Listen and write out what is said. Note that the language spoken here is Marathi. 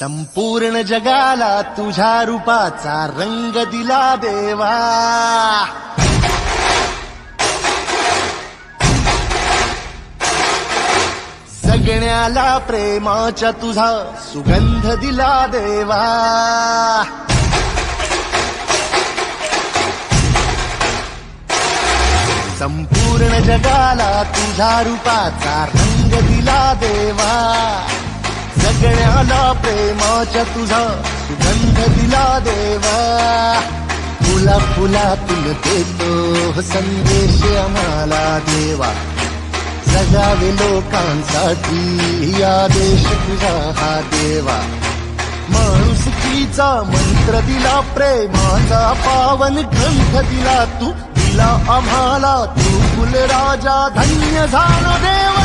संपूर्ण जगाला तुझ्या रूपाचा रंग दिला देवा. जगण्याला प्रेमाच्या तुझा सुगंध दिला देवा. संपूर्ण जगाला तुझ्या रूपाचा रंग दिला देवा. जगण्याला प्रेमाच्या तुझा सुगंध दिला देवा. फुला फुलातून देतो संदेश आम्हाला देवा. जगावे लोकांसाठी आदेश तुझा हा देवा. माणुसकीचा मंत्र दिला, प्रेमाचा पावन ग्रंथ दिला तू. दिला आम्हाला तू कुलराजा, धन्य झालो देवा.